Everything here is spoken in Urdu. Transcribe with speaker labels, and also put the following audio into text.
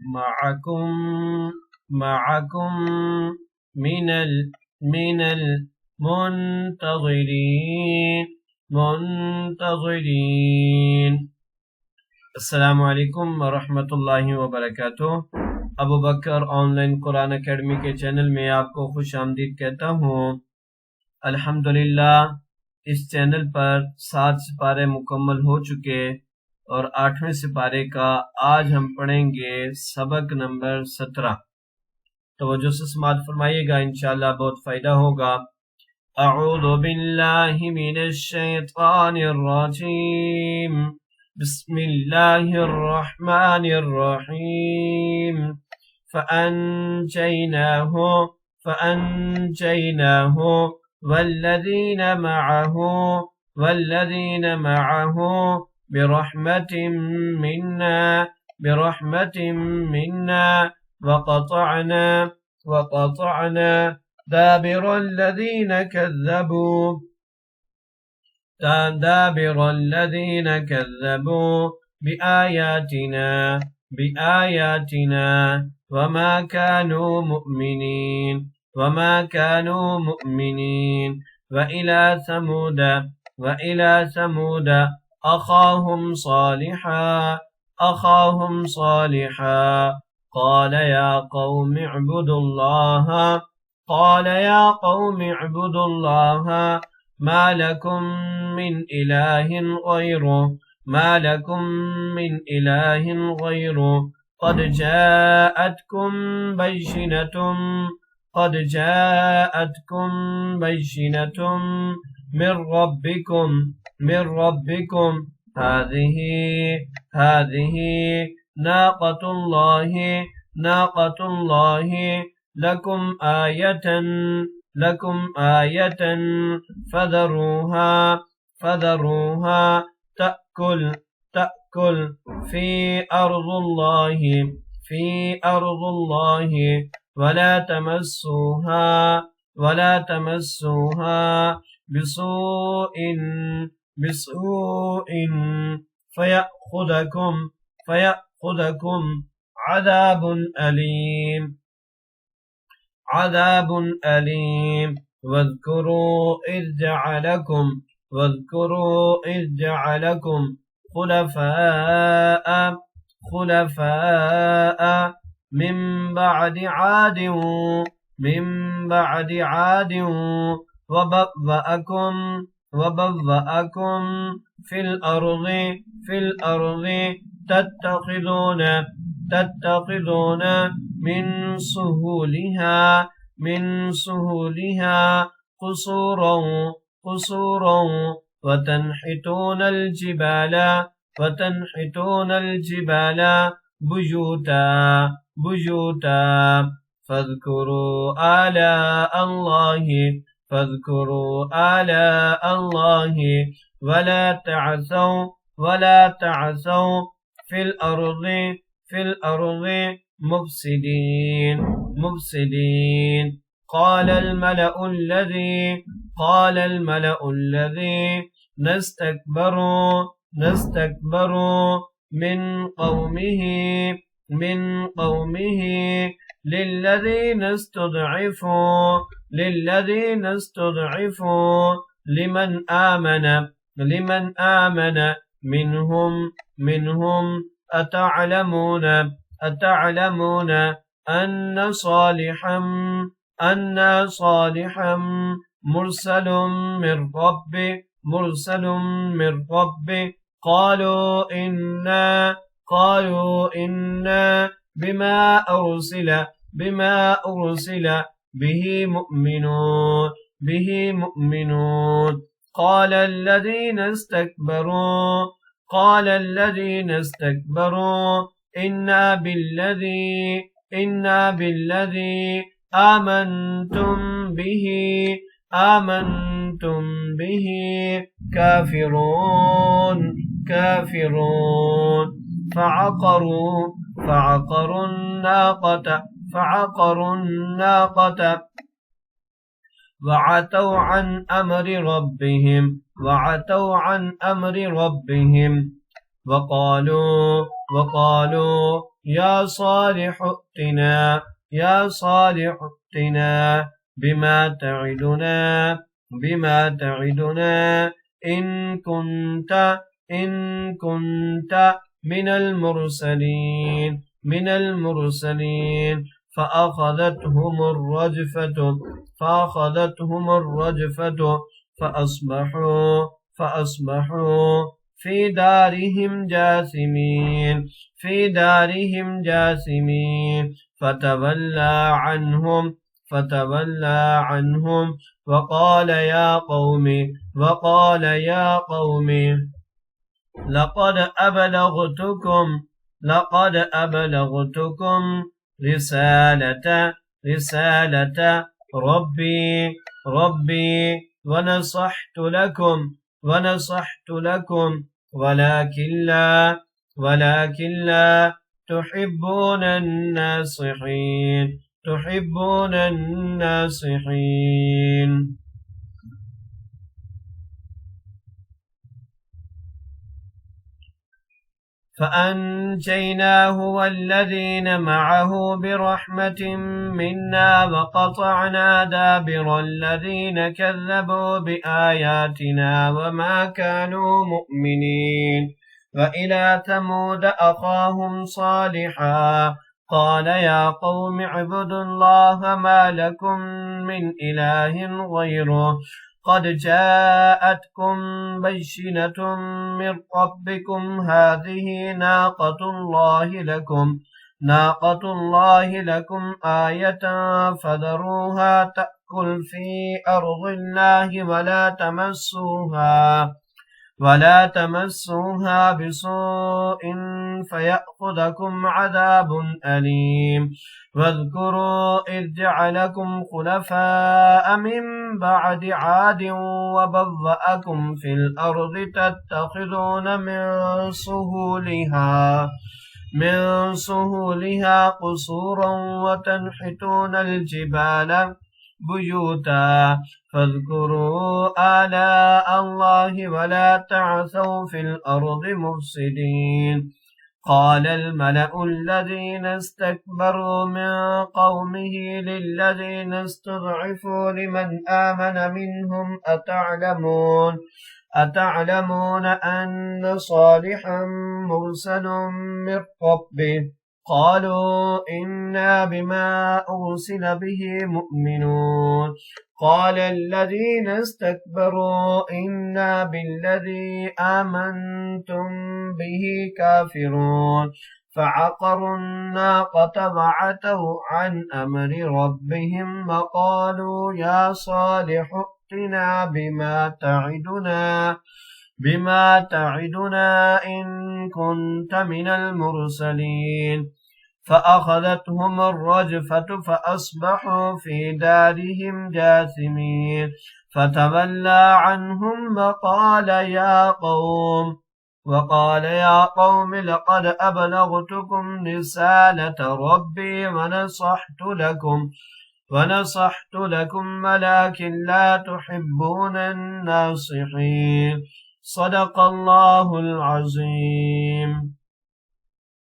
Speaker 1: معكم معكم من المنتظرين السلام علیکم ورحمۃ اللہ وبرکاتہ۔ ابو بکر آن لائن قرآن اکیڈمی کے چینل میں آپ کو خوش آمدید کہتا ہوں۔ الحمدللہ اس چینل پر 7 سپارے مکمل ہو چکے اور 8ویں سپارے کا آج ہم پڑھیں گے سبق نمبر 17۔ توجہ سے سماعت فرمائیے گا، انشاءاللہ بہت فائدہ ہوگا۔ اعوذ باللہ من الشیطان الرجیم، بسم اللہ الرحمن الرحیم۔ فأنجیناہ والذین معه برحمة منا وقطعنا دابر الذين كذبوا بآياتنا وما كانوا مؤمنين وإلى ثمود أخاهم صالحا قال يا قوم اعبدوا الله ما لكم من إله غيره قد جاءتكم بينة من ربكم هذه ناقة الله لكم آية فذروها تأكل في أرض الله ولا تمسوها بسوء فيأخذكم عذاب أليم واذكروا إذ جعلكم خلفاء من بعد عاد وبوأكم في الأرض تتخذون من سهولها قصورا وتنحتون الجبال بيوتا فاذكروا آلاء الله ولا تعثوا في الأرض مفسدين قال الملأ الذي نستكبروا من قومه للذين استضعفوا لمن آمن منهم أتعلمون أن صالحا مرسل من ربه قالوا إنا بما أرسل به مؤمنون قال الذين استكبروا إنا بالذي آمنتم به كافرون فعقروا الناقة وعتوا عن أمر ربهم وقالوا يا صالح ائتنا يا صالح ائتنا بما تعدنا إن كنت من المرسلين فأخذتهم الرجفة فأصبحوا في دارهم جاثمين فتولى عنهم وقال يا قوم لقد أبلغتكم رسالة ربي ونصحت لكم ولكن لا تحبون الناصحين. فأنجيناه والذين معه برحمة منا وقطعنا دابر الذين كذبوا بآياتنا وما كانوا مؤمنين. وإلى ثمود أخاهم صالحا قال يا قوم اعبدوا الله ما لكم من إله غيره قد جاءتكم بينة من ربكم هذه ناقة الله لكم آية فذروها تأكل في أرض الله ولا تمسوها بسوء فيأخذكم عذاب أليم. واذكروا إذ جعلكم خلفاء من بعد عاد وبوأكم في الأرض تتخذون من سهولها قصورا وتنحتون الجبال بيوتا فاذكروا آلاء الله ولا تعثوا في الأرض مفسدين. قال الملأ الذين استكبروا من قومه للذين استضعفوا لمن آمن منهم أتعلمون أن صالحا مرسل من ربه قالوا إنا بما أرسل به مؤمنون. قال الذين استكبروا إنا بالذي آمنتم به كافرون. فعقروا الناقة وعتوا عن أمر ربهم وقالوا يا صالح ائتنا بما تعدنا إن كنت من المرسلين. فأخذتهم الرجفة فأصبحوا في دارهم جاثمين. فتولى عنهم وقال يا قوم لقد أبلغتكم رسالة ربي ونصحت لكم ولكن لا تحبون الناصحين. صدق الله العظيم.